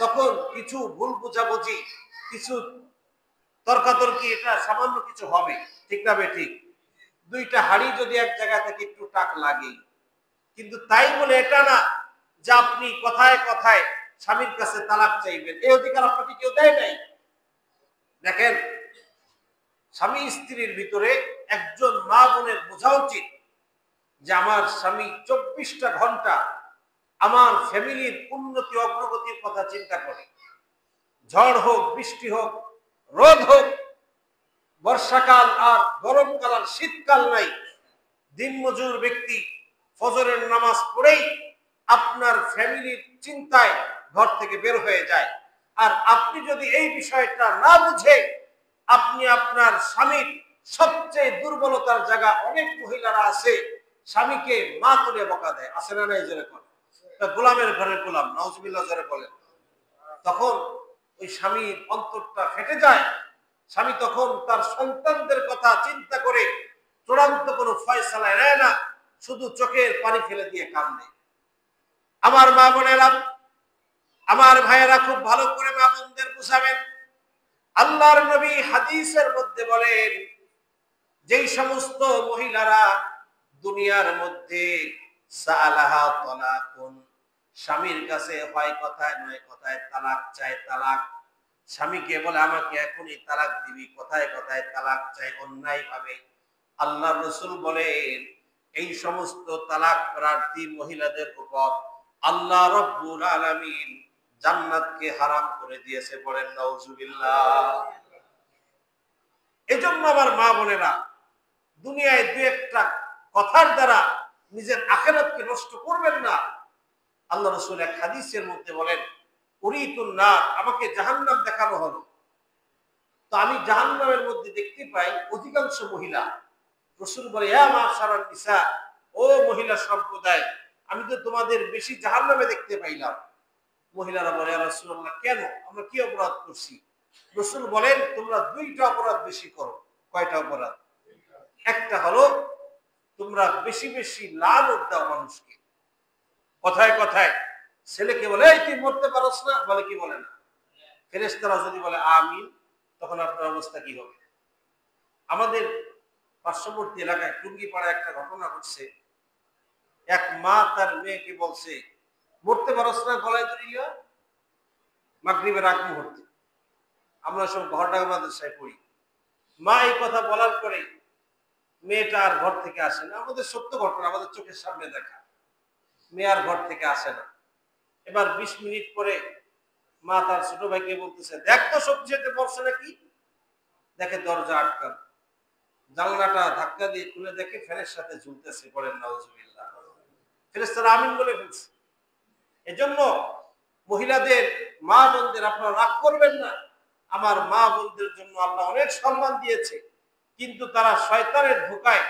তখন কিছু ভুল বোঝাবুঝি, কিছু তর্কাতর্কি, এটা সামান্য কিছু হবে, ঠিক না? ঠিক। দুইটা হাড়ি যদি এক জায়গা থেকে একটু টাক লাগে, কিন্তু তাই বলে এটা না যে আপনি কথায় কথায় স্বামীর কাছে তালাক চাইবেন। এই অধিকার আপনাকে কেউ দেয় নাই। দেখেন, স্বামী স্ত্রীর ভিতরে একজন মা বোনের বোঝা উচিত যে আমার স্বামী 24টা ঘন্টা আমার ফ্যামিলির উন্নতি অগ্রগতির কথা চিন্তা করে। ঝড় হোক, বৃষ্টি হোক, রোদ হোক, বর্ষাকাল আর গরমকাল আর শীতকাল নাই, দিনমজুর ব্যক্তি ফজরের নামাজ পড়েই আপনার ফ্যামিলির চিন্তায় ঘর থেকে বের হয়ে যায়। আর আপনি যদি এই বিষয়টা না বুঝে আপনি আপনার স্বামীর সবচেয়ে দুর্বলতার জায়গা, অনেক মহিলারা আছে স্বামীকে মা তুলে বকা দেয়, আছে না নাই? জোরে করে। গোলামের ঘরের গোলাম, নাউজুবিল্লাহ জোরে বলেন। তখন ওই স্বামীর অন্তরটা ফেটে যায়। স্বামী তখন তার সন্তানদের কথা চিন্তা করে চূড়ান্ত কোনো ফয়সালা নেয় না, শুধু চোখের পানি ফেলে দিয়ে কান্দে। আমার মা বোনেরা, আমার ভাইয়েরা, খুব ভালো করে মা বোনদের বুঝাবেন। আল্লাহর নবী হাদিসের মধ্যে বলেন, যেই সমস্ত মহিলারা দুনিয়ার মধ্যে সালাহা তালাকুন, স্বামীর কাছে হয় কথায় নয় কথায় তালাক চায়, তালাক, স্বামীকে বলে আমাকে এখনই তালাক দিবি, কথায় কথায় তালাক চাই অন্যায় ভাবে। আল্লাহ রাসূল বলেন এই সমস্ত তালাক প্রার্থী মহিলাদের উপর আল্লাহ রাব্বুল আলামিন জান্নাতকে হারাম করে দিয়েছে। বলেন নাউজুবিল্লাহ। এজন্য আমার মা বোনেরা, দুনিয়ায় দুই একটা কথার দ্বারা নিজের আখিরাতকে নষ্ট করবেন না। আল্লাহ রাসূল এক হাদিসের মধ্যে বলেন উরিতুন নার, আমাকে জাহান্নাম দেখানো হলো, তো আমি জাহান্নামের মধ্যে দেখতে পাই অধিকাংশ মহিলা। রাসূল বলে ইয়া মাশারান নিসা, ও মহিলা সম্প্রদায়, আমি তো তোমাদের বেশি জাহান্নামে দেখতে পাইলাম। মহিলারা বলে ইয়া রাসূলুল্লাহ, কেন, আমরা কি অপরাধ করছি? রাসূল বলেন তোমরা দুইটা অপরাধ বেশি করো। কয়টা অপরাধ? একটা হলো তোমরা বেশি বেশি লানত দাও মানুষকে, কথায় কথায় ছেলেকে বলে এই তুই মরতে পারস না, বলে কি বলে না? ফেরেশতারা যদি বলে আমিন, তখন আপনার অবস্থা কি হবে? আমাদের পার্শ্ববর্তী এলাকায় টুঙ্গিপাড়ায় একটা ঘটনা ঘটছে। এক মা তার মেয়েকে বলছে মরতে পারস না, গলায় ধরিয়া। মাগরিবের আগ মুহূর্তে, আমরা সব ঘরটা মাদ্রাসায় পড়ি। মা এই কথা বলার পরে মেয়েটা আর ঘর থেকে আসে না। আমাদের সত্য ঘটনা, আমাদের চোখের সামনে দেখা। মেয়ে আর ঘর থেকে আসে না। এবার 20 মিনিট পরে মা তার ছোট ভাইকে বলতেছে দেখ তো সবজিতে পড়ছে নাকি। দেখে দরজা আটকানো, জানলাটা ধাক্কা দিয়ে খুলে দেখে ফ্যানের সাথে ঝুলতেছে। বলেন নাউজুবিল্লাহ। ফেরেশতারা আমিন বলে ফেলছে। এজন্য মহিলাদের, মা বোনদের আপনারা রাগ করবেন না। আমার মা বোনদের জন্য আল্লাহ অনেক সম্মান দিয়েছে, কিন্তু তারা শয়তানের ধোঁকায়,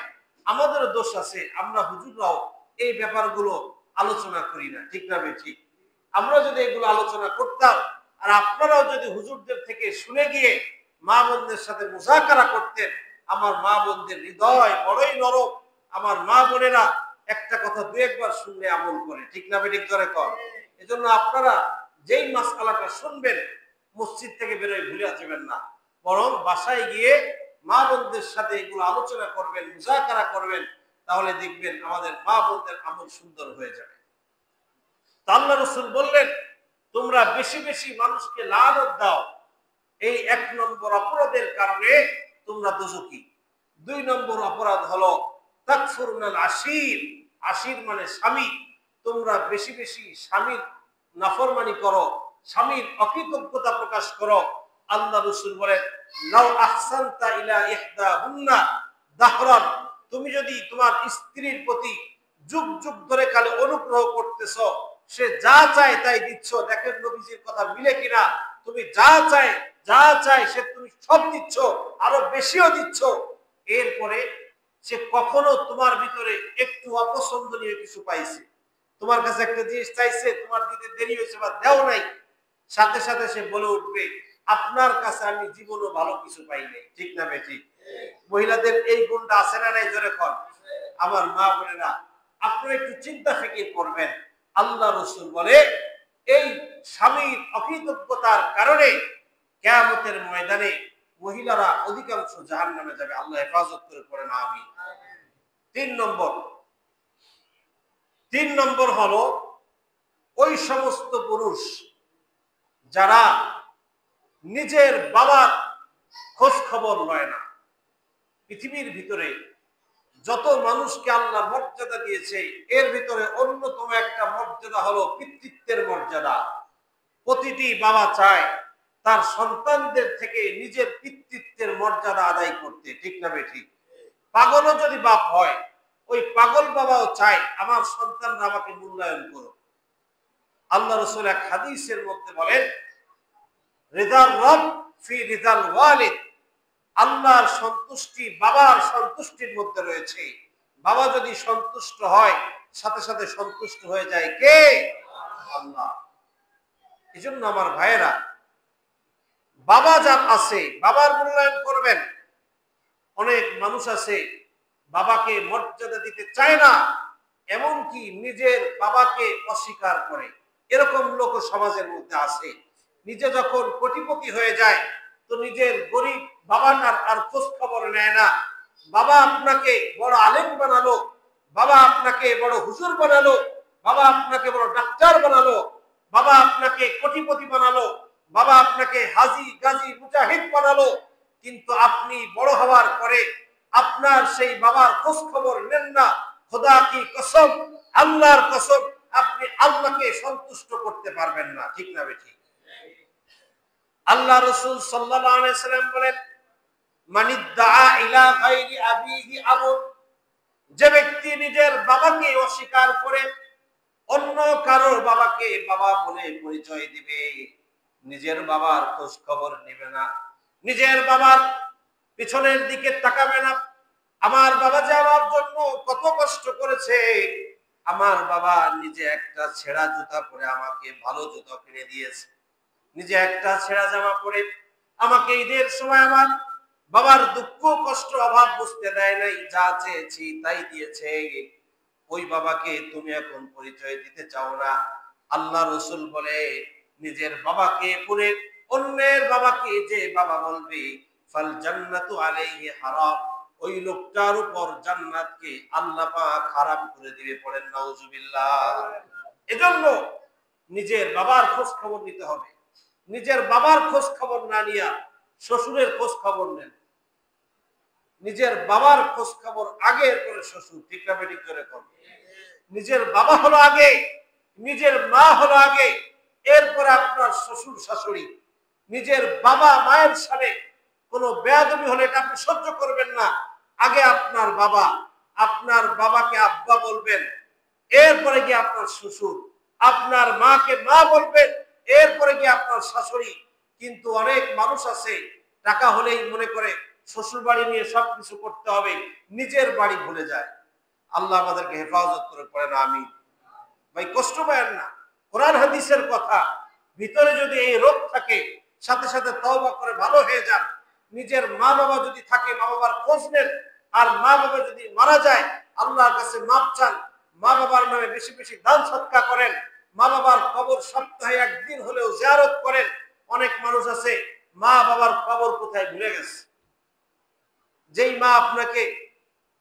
আমাদেরও দোষ আছে। আমরা হুজুররাও এই ব্যাপারগুলো আলোচনা করি না, ঠিক না ঠিক? আমরা যদি এগুলো আলোচনা করতাম, আর আপনারাও যদি হুজুরদের থেকে শুনে গিয়ে মা বোনদের সাথে মুযাকারা করতেন, আমার মা বোনদের হৃদয় বড়ই নরম। আমার মা বোনেরা একটা কথা দু একবার শুনলে আমল করে, ঠিক না ঠিক করে কর। এজন্য আপনারা যেই মাসআলাটা শুনবেন মসজিদ থেকে বেরোয় ভুলে যাবেন না, বরং বাসায় গিয়ে মা বোনদের সাথে এগুলো আলোচনা করবেন, মুযাকারা করবেন, তাহলে দেখবেন আমাদের মা বোনদের আমল সুন্দর হয়ে যাবে। আল্লাহ রাসূল বললেন তোমরা বেশি বেশি মানুষকে লানত দাও, এই 1 নম্বর অপরাধের কারণে তোমরা দোজখী। 2 নম্বর অপরাধ হলো তাকফুরুনাল আশির, আশির মানে স্বামী। তোমরা বেশি বেশি স্বামীর নাফরমানি করো, স্বামীর অকৃতজ্ঞতা প্রকাশ করো। আল্লাহ রাসূল বলেন লাউ আহসানতা ইলা ইহদাহুন্না দাহরান, তুমি যদি তোমার স্ত্রীর প্রতি যুগ যুগ ধরে কালে অনুগ্রহ করতেছো, সে যা চায় তাই দিচ্ছ। দেখেন নবীজির কথা মিলে কিনা? তুমি যা চায় সে তুমি সব দিচ্ছ, আরো বেশিও দিচ্ছ। এরপরে সে কখনো তোমার ভিতরে একটু অপছন্দনীয় কিছু পাইছে, তোমার কাছে একটা জিনিস চাইছে, তোমার দিতে দেরি হয়েছে বা দেও নাই, সাথে সাথে সে বলে উঠবে আপনার কাছে আমি জীবনও ভালো কিছু পাই নাই, ঠিক না ঠিক? মহিলাদের এই গুণটা আছে না নাই? জোরে কর। আমার মা বোনেরা, আপনারা একটু চিন্তা ফিকির করবেন। আল্লাহ রাসূল বলে এই স্বামীর অকৃতজ্ঞতার কারণে কিয়ামতের ময়দানে মহিলারা অধিকাংশ জাহান্নামে যাবে। আল্লাহ হেফাজত করে পড়েন আমিন। 3 নম্বর হলো ওই সমস্ত পুরুষ যারা নিজের বাবার খোঁজ খবর লয় না। পৃথিবীর ভিতরে যত মানুষকে আল্লাহ মর্যাদা দিয়েছে, এর ভিতরে অন্যতম একটা মর্যাদা হলো পিতৃত্বের মর্যাদা। প্রতিটি বাবা চায় তার সন্তানদের থেকে নিজের পিতৃত্বের মর্যাদা আদায় করতে, ঠিক না ঠিক? পাগলও যদি বাপ হয়, ওই পাগল বাবাও চায় আমার সন্তানরা আমাকে মূল্যায়ন করুক। আল্লাহ রাসূল এক হাদিসের মধ্যে বলেন রিদার রব ফি রিদাল ওয়ালিদ, আল্লাহর সন্তুষ্টি বাবার সন্তুষ্টির মধ্যে রয়েছে। বাবা যদি সন্তুষ্ট হয়, সাথে সাথে সন্তুষ্ট হয়ে যায় কে? আল্লাহ। এজন্য আমার ভাইয়েরা, বাবা যার আছে বাবার মূল্যায়ন করবেন। অনেক মানুষ আছে বাবাকে মর্যাদা দিতে চায় না, এমনকি নিজের বাবাকে অস্বীকার করে। এরকম লোক সমাজের মধ্যে আছে। নিজে যখন কোটিপতি হয়ে যায়, তো নিজের গরিব বাবাটার আর খোঁজ খবর নেয় না। বাবা আপনাকে বড় আলেম বানালো, বাবা আপনাকে বড় হুজুর বানালো, বাবা আপনাকে বড় ডাক্তার বানালো, বাবা আপনাকে কোটিপতি বানালো, বাবা আপনাকে হাজি গাজী মুজাহিদ বানালো, কিন্তু আপনি বড় হওয়ার পরে আপনার সেই বাবার খোঁজ খবর নেন না। খোদা কি কসম, আল্লাহর কসম, আপনি আল্লাহকে সন্তুষ্ট করতে পারবেন না। ঠিক না বেঠিক? আল্লাহ রাসূল সাল্লাল্লাহু আলাইহি সাল্লাম বলেন, মানিদ্দাআ ইলা গায়রি আবিহি আবু, যে ব্যক্তি নিজের বাবাকে অস্বীকার করে অন্য কারোর বাবাকে বাবা বলে পরিচয় দিবে, নিজের বাবার খোঁজ খবর নেবে না, নিজের বাবার পিছনের দিকে তাকাবে না, আমার বাবা যে আমার জন্য কত কষ্ট করেছে, আমার বাবা নিজে একটা ছেঁড়া জুতা পরে আমাকে ভালো জুতা কিনে দিয়েছে, নিজে একটা ছেঁড়া জামা পরে আমাকে ঈদের সময় আমার বাবার দুঃখ কষ্ট অভাব বুঝতে দেয় নাই, যা চেয়েছি তাই দিয়েছে, ওই বাবাকে তুমি এখন পরিচয় দিতে চাও না। আল্লাহ রাসূল বলে, নিজের বাবাকে পুরে অন্যের বাবাকে যে বাবা বলবে, ফাল জান্নাতু আলাইহি হারাম, ওই লোকটার উপর জান্নাতকে আল্লাহ পাক হারাম করে দিবে। পড়েন নাউজুবিল্লাহ। এজন্য নিজের বাবার খোঁজ খবর নিতে হবে। নিজের বাবার খোঁজ খবর না নিয়া শ্বশুরের খোঁজ খবর নেন। নিজের বাবার খোঁজ খবর আগে, করে শ্বশুর। ঠিক না বেঠিক? করে কর। নিজের বাবা হলো আগে, নিজের মা হলো আগে, এরপরে আপনার শ্বশুর শাশুড়ি। নিজের বাবা মায়ের সাথে কোনো বেয়াদবি হলে এটা আপনি সহ্য করবেন না। আগে আপনার বাবা, আপনার বাবাকে আব্বা বলবেন, এরপরে গিয়ে আপনার শ্বশুর, আপনার মাকে মা বলবেন, এরপরে গিয়ে আপনার শাশুড়ি। কিন্তু অনেক মানুষ আছে টাকা হলেই মনে করে শ্বশুর বাড়ি নিয়ে সবকিছু করতে হবে, নিজের বাড়ি ভুলে যায়। আল্লাহ আমাদেরকে হেফাজত করে। পড়েন আমিন। ভাই কষ্ট পায়েন না, কোরআন হাদিসের কথা। ভিতরে যদি এই রোগ থাকে, সাথে সাথে তওবা করে ভালো হয়ে যান। নিজের মা বাবা যদি থাকে, মা বাবার খোঁজ নেন। আর মা বাবা যদি মারা যায়, আল্লাহর কাছে মাপ চান। মা বাবার নামে বেশি বেশি দান সদকা করেন। মা বাবার কবর সপ্তাহে একদিন হলেও জিয়ারত করেন। অনেক মানুষ আছে মা বাবার কবর কোথায় ভুলে গেছে। যেই মা আপনাকে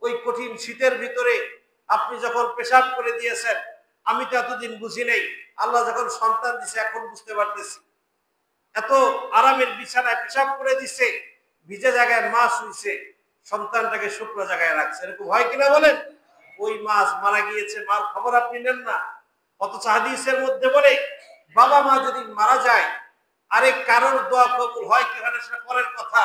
ওই কঠিন শীতের ভিতরে আপনি যখন পেশাব করে দিয়েছেন, আমি তো এতদিন বুঝি নাই, আল্লাহ যখন সন্তান দিছে এখন বুঝতে পারতেছি। এত আরামের বিছানায় পেশাব করে দিছে, ভিজে জায়গায় মা শুইছে, সন্তানটাকে শুকনো জায়গায় রাখছে। এরকম হয় কিনা বলেন? ওই মাছ মারা গিয়েছে, মার খবর আপনি নেন না। অথচ হাদিসের মধ্যে বলে, বাবা মা যদি মারা যায়, আরে কারোর দোয়া কবুল হয় কি হয় না সেটা পরের কথা।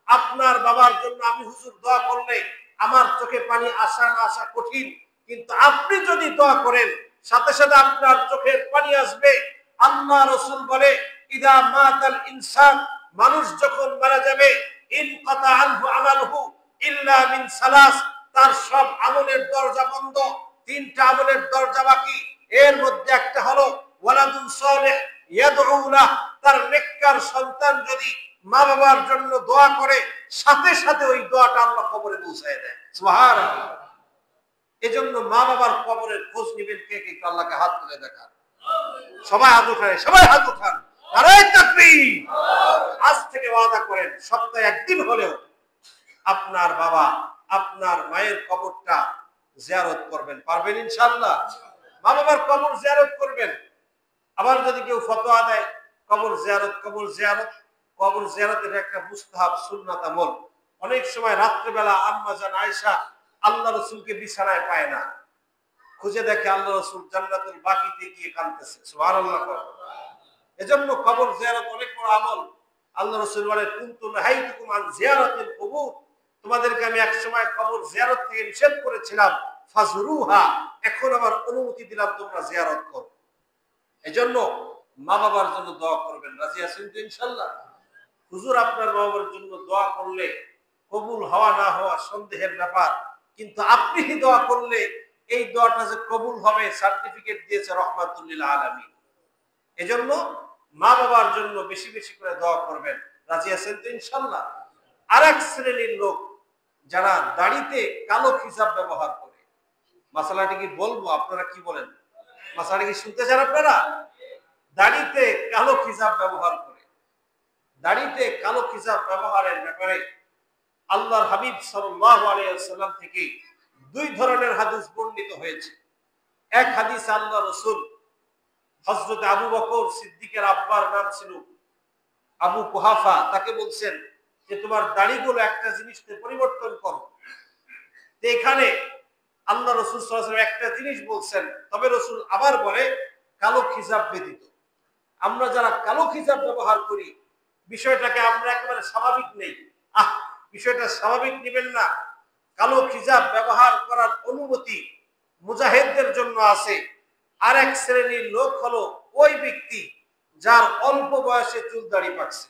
আপনার বাবার জন্য আমি হুজুর দোয়া করলে আমার চোখে পানি আসা না আসা কঠিন, কিন্তু আপনি যদি দোয়া করেন সাথে সাথে আপনার চোখের পানি আসবে। আল্লাহ রাসূল বলে, ইদা মাতাল ইনসান, মানুষ যখন মারা যাবে, ইনকাতা আনহু আমালহু ইল্লা মিন সালাস, তার সব আমলের দরজা বন্ধ, তিনটা আমলের দরজা বাকি। এর মধ্যে একটা হলো ওয়ালাদুন সালেহ ইয়াদউ লাহ, তার নেককার সন্তান যদি মা বাবার জন্য দোয়া করে, সাথে সাথে ওই দোয়াটা আল্লাহ কবরে পৌঁছায় দেয়। সুবহানাল্লাহ। এজন্য মা বাবার কবরের খোঁজ নিবেন। কে কে? আল্লাহকে হাত তুলে দেখান। সবাই হাত উঠান, সবাই হাত উঠান। নারায়ে তাকবীর। আজ থেকে ওয়াদা করেন, সপ্তাহে একদিন হলেও আপনার বাবা, আপনার মায়ের কবরটা জিয়ারত করবেন। পারবেন ইনশাআল্লাহ? মা বাবার কবর জিয়ারত করবেন। আবার যদি কেউ ফতোয়া দেয় কবর জিয়ারত, কবর জিয়ারত, কবর জিয়ারতের একটা মুস্তাহাব সুন্নাত আমল। অনেক সময় রাত্রিবেলা আম্মা জান আয়েশা আল্লাহ রাসূলকে বিছানায় পায় না, খুঁজে দেখে আল্লাহ রাসূল জান্নাতুল বাকিতে গিয়ে কাঁদতেছে। সুবহানাল্লাহ। এজন্য কবর জিয়ারত অনেক বড় আমল। আল্লাহ রাসূল বলেন, কুনতু নাহাইতুকুম আন জিয়ারাতিল কুবুর, তোমাদেরকে আমি এক সময় কবর জিয়ারত থেকে নিষেধ করেছিলাম, ফাজরুহা, এখন আমার অনুমতি দিলাম তোমরা জিয়ারত করো। এজন্য মা বাবার জন্য দোয়া করবেন। রাজি আছেন তো ইনশাআল্লাহ? হুজুর আপনার মা বাবার জন্য দোয়া করলে কবুল হওয়া না হওয়া সন্দেহের ব্যাপার, কিন্তু আপনি দোয়া করলে এই দোয়াটা যে কবুল হবে সার্টিফিকেট দিয়েছে রহমাতুল লিল আলামিন। এজন্য মা বাবার জন্য বেশি বেশি করে দোয়া করবেন। রাজি আছেন তো ইনশাআল্লাহ? আরেক শ্রেণীর লোক যারা দাড়িতে কালো খিজাব ব্যবহার করে, মাসালাটি কি বলবো, আপনারা কি বলেন? মাসালাটি কি শুনতে চান আপনারা? দাড়িতে কালো খিজাব ব্যবহার করে, দাড়িতে কালো খিজাব ব্যবহারের ব্যাপারে আল্লাহর হাবিব সাল্লাল্লাহু আলাইহি ওয়াসাল্লাম থেকে দুই ধরনের হাদিস বর্ণিত হয়েছে। এক হাদিস আল্লাহ রাসূল হযরত আবু বকর সিদ্দিকের আব্বার নাম ছিল আবু কুহাফা তাকে বলছেন যে তোমার দাড়িগুলো একটা জিনিসকে পরিবর্তন করো। এখানে আল্লাহ রসুল সাল্লাল্লাহু আলাইহি ওয়াসাল্লাম একটা জিনিস বলছেন, তবে রসুল আবার বলে কালো খিজাব ব্যতীত। আমরা যারা কালো খিজাব ব্যবহার করি বিষয়টাকে আমরা একেবারে স্বাভাবিক নেই। বিষয়টা স্বাভাবিক নেবেন না। কালো খিজাব ব্যবহার করার অনুমতি মুজাহিদদের জন্য আছে। আর এক শ্রেণীর লোক হলো ওই ব্যক্তি যার অল্প বয়সে চুল দাড়ি পাকছে,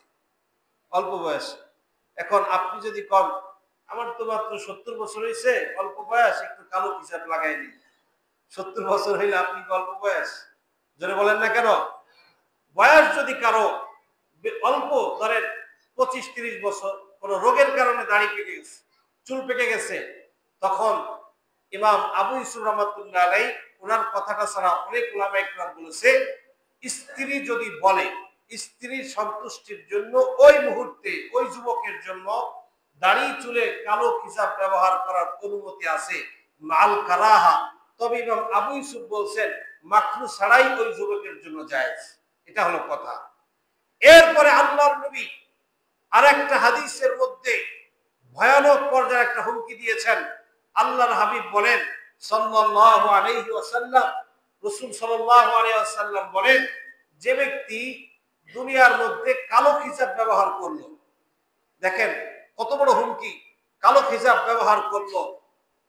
অল্প বয়সে। এখন আপনি যদি কম আমার তো মাত্র 70 বছর হয়েছে, অল্প বয়স, একটু কালো খিজাব লাগাই নি। 70 বছর হইলে আপনি অল্প বয়স জোরে বলেন না কেন? বয়স যদি কারো অল্প ধরেন 25-30 বছর, কোন রোগের কারণে দাড়ি পেকে গেছে, চুল পেকে গেছে, তখন ইমাম আবু ইউসুফ রাহমাতুল্লাহ আলাইহি ওনার কথাটা ছাড়া অনেক উলামায়ে কেরাম বলেছে, স্ত্রী যদি বলে স্ত্রীর সন্তুষ্টির জন্য ওই মুহূর্তে ওই যুবকের জন্য দাড়ি চুলে কালো খিজাব ব্যবহার করার অনুমতি আছে মাল কারাহা। তবে ইমাম আবু ইউসুফ বলছেন মাকরু ছাড়াই ওই যুবকের জন্য জায়েজ। এটা হলো কথা। এরপরে আল্লাহর নবী আরেকটা হাদিসের মধ্যে ভয়ানক পর্যায়ে একটা হুমকি দিয়েছেন। আল্লাহর হাবিব বলেন সাল্লাল্লাহু আলাইহি ওয়াসাল্লাম, রাসূল সাল্লাল্লাহু আলাইহি ওয়াসাল্লাম বলেন, যে ব্যক্তি দুনিয়ার মধ্যে কালো খিজাব ব্যবহার করলো, দেখেন কত বড় হুমকি, কালো খিজাব ব্যবহার করলো।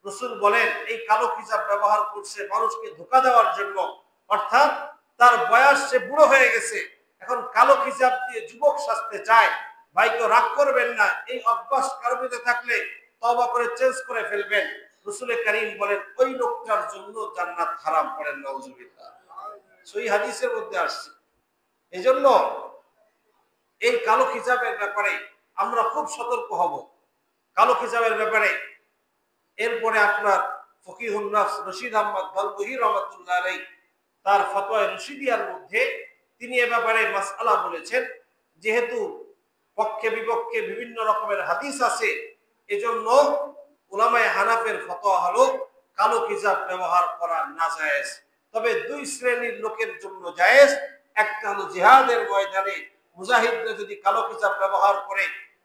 রাসূল বলেন এই কালো খিজাব ব্যবহার করছে মানুষকে ধোঁকা দেওয়ার জন্য, অর্থাৎ তার বয়স সে বুড়ো হয়ে গেছে, এখন কালো খিজাব দিয়ে যুবক সাজতে চায়। ভাই কেউ রাগ করবেন না, এই অভ্যাস কারো মধ্যে থাকলে তওবা করে চেঞ্জ করে ফেলবেন। রাসূল কারীম বলেন ওই লোকটার জন্য জান্নাত হারাম করেন, নাউজুবিল্লাহ। সহিহ হাদিসের মধ্যে আসছে। এজন্য এই কালো খিজাবের ব্যাপারে আমরা খুব সতর্ক হব, কালো খিজাবের ব্যাপারে। এরপরে আপনার ফকিহুন নাফস রশিদ আহমদ গালবহি রাহমাতুল্লাহ আলাইহি তার ফতোয়া রশিদিয়ার মধ্যে তিনি এ ব্যাপারে মাসআলা বলেছেন, যেহেতু পক্ষে বিপক্ষে বিভিন্ন রকমের হাদিস আছে, এজন্য উলামায়ে হানাফের ফতোয়া হলো কালো খিজাব ব্যবহার করা নাজায়েজ। তবে দুই শ্রেণীর লোকের জন্য জায়েজ। একটা হলো জিহাদের ময়দানে মুজাহিদরা যদি কালো খিজাব ব্যবহার করে,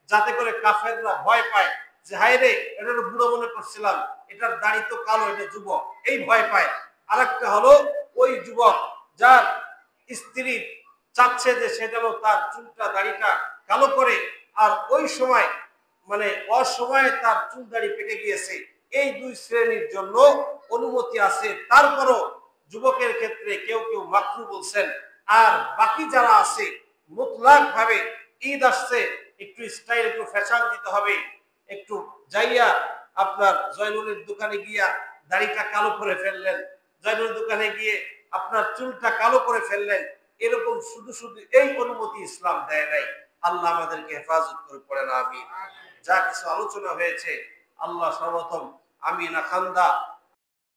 যাতে করে কাফেররা ভয় পায় যে হায় রে, এটা বুড়ো মনে করছিলাম, এটার দাড়ি তো কালো, এটা যুবক, এই ভয় পায়। আরেকটা হলো ওই যুবক যার স্ত্রী চাচ্ছে যে সে যেন তার চুলটা দাড়িটা কালো করে, আর ওই সময় মানে অসময়ে তার চুল দাড়ি পেকে গিয়েছে, এই দুই শ্রেণীর জন্য অনুমতি আছে। তারপরও যুবকের ক্ষেত্রে কেউ কেউ মাকরু বলছেন। আর বাকি যারা আছে মুতলাক ভাবে ঈদ আসছে, একটু স্টাইল, একটু ফ্যাশন দিতে হবে, একটু যাইয়া আপনার জয়নুলের দোকানে গিয়া দাড়িটা কালো করে ফেললেন, জয়নুলের দোকানে গিয়ে আপনার চুলটা কালো করে ফেললেন, এরকম শুধু শুধু এই অনুমতি ইসলাম দেয় নাই। আল্লাহ আমাদেরকে হেফাজত করে পড়েন আমিন। যা কিছু আলোচনা হয়েছে আল্লাহ সর্বপ্রথম আমিনা খান্দা